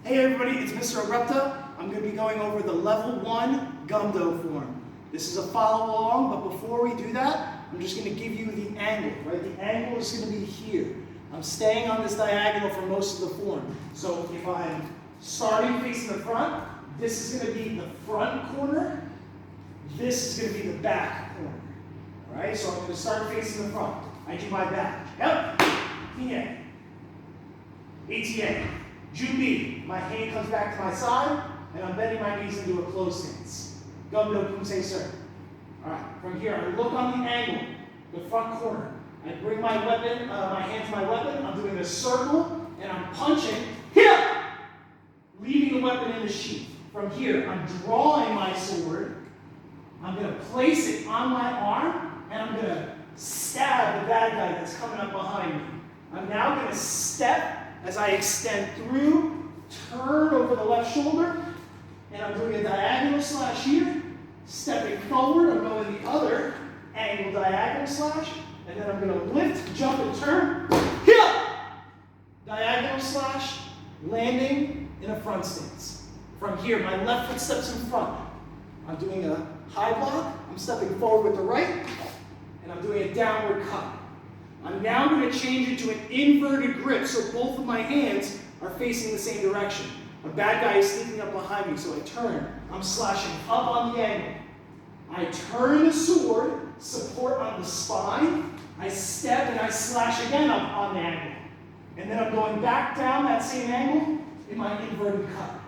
Hey everybody, it's Mr. Abrupta. I'm going to be going over the level 1 gumdo form. This is a follow along, but before we do that, I'm just going to give you the angle, right? The angle is going to be here. I'm staying on this diagonal for most of the form. So if I'm starting facing the front, this is going to be the front corner. This is going to be the back corner. All right, so I'm going to start facing the front. I do my back. Yep. PA. ATA. Jubi, my hand comes back to my side, and I'm bending my knees into a closed stance. Gumdo Kumse Sir. Alright, from here, I look on the angle, the front corner. I bring my weapon, my hand to my weapon, I'm doing a circle, and I'm punching, here! Leaving the weapon in the sheath. From here, I'm drawing my sword, I'm going to place it on my arm, and I'm going to stab the bad guy that's coming up behind me. I'm now going to step as I extend through, turn over the left shoulder, and I'm doing a diagonal slash here, stepping forward, I'm going the other angle diagonal slash, and then I'm going to lift, jump, and turn, here! Diagonal slash, landing in a front stance. From here, my left foot steps in front. I'm doing a high block, I'm stepping forward with the right, and I'm doing a downward cut. I'm now going to change it to an inverted grip, so both of my hands are facing the same direction. A bad guy is sneaking up behind me, so I turn. I'm slashing up on the angle. I turn the sword, support on the spine. I step and I slash again up on the angle. And then I'm going back down that same angle in my inverted cut.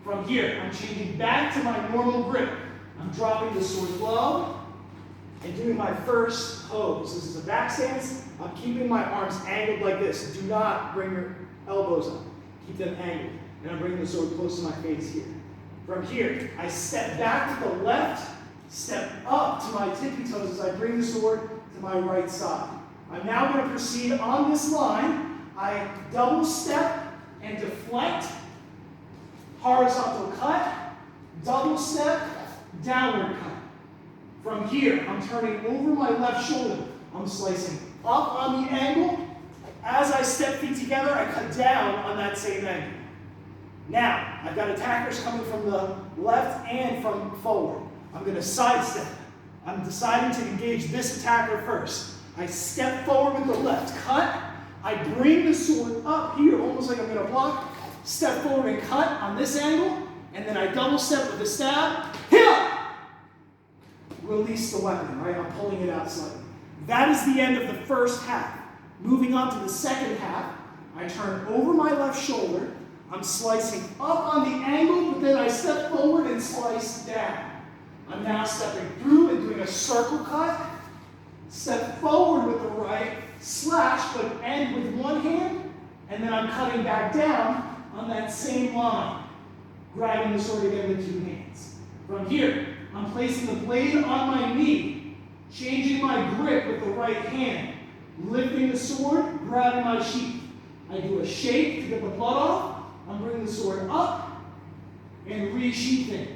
From here, I'm changing back to my normal grip. I'm dropping the sword low and doing my first pose. This is a back stance. I'm keeping my arms angled like this. Do not bring your elbows up. Keep them angled. And I'm bringing the sword close to my face here. From here, I step back to the left, step up to my tippy toes as I bring the sword to my right side. I'm now going to proceed on this line. I double step and deflect, horizontal cut, double step, downward cut. From here, I'm turning over my left shoulder. I'm slicing up on the angle. As I step feet together, I cut down on that same angle. Now, I've got attackers coming from the left and from forward. I'm going to sidestep. I'm deciding to engage this attacker first. I step forward with the left cut. I bring the sword up here, almost like I'm going to block. Step forward and cut on this angle. And then I double step with the stab. Here! Release the weapon, right? I'm pulling it out slightly. That is the end of the first half. Moving on to the second half, I turn over my left shoulder. I'm slicing up on the angle, but then I step forward and slice down. I'm now stepping through and doing a circle cut. Step forward with the right, slash, but end with one hand, and then I'm cutting back down on that same line, grabbing the sword again with two hands. From here, I'm placing the blade on my knee, changing my grip with the right hand, lifting the sword, grabbing my sheath. I do a shake to get the blood off. I'm bringing the sword up and resheathing.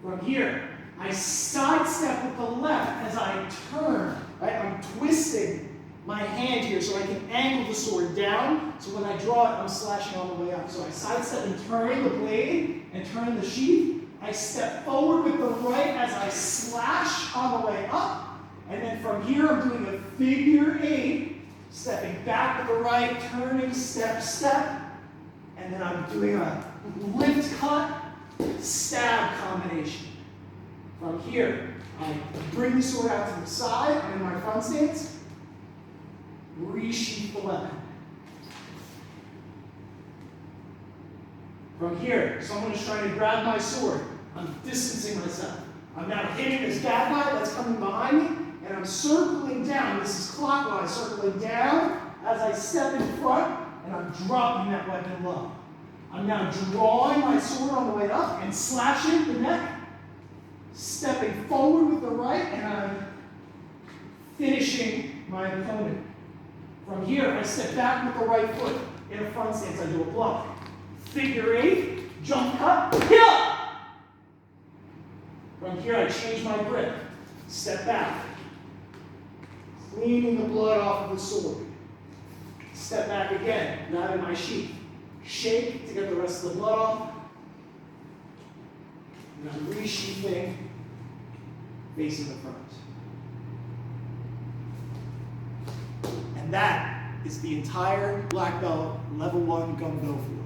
From here, I sidestep with the left as I turn. Right? I'm twisting my hand here so I can angle the sword down. So when I draw it, I'm slashing on the way up. So I sidestep and turn the blade and turn the sheath. I step forward with the right as I slash on the way up. And then from here, I'm doing a figure 8, stepping back with the right, turning, step, step. And then I'm doing a lift cut, stab combination. From here, I bring the sword out to the side. I'm in my front stance. Resheath the weapon. From here, someone is trying to grab my sword. I'm distancing myself. I'm now hitting this bad guy that's coming behind me, and I'm circling down. This is clockwise, circling down as I step in front, and I'm dropping that weapon low. I'm now drawing my sword on the way up and slashing the neck, stepping forward with the right, and I'm finishing my opponent. From here, I step back with the right foot. In a front stance, I do a block. Figure 8, jump cut, here! From here, I change my grip. Step back. Cleaning the blood off of the sword. Step back again, grab in my sheath. Shake to get the rest of the blood off. And I'm resheathing, facing the front. And that is the entire black belt level 1 gumbo field.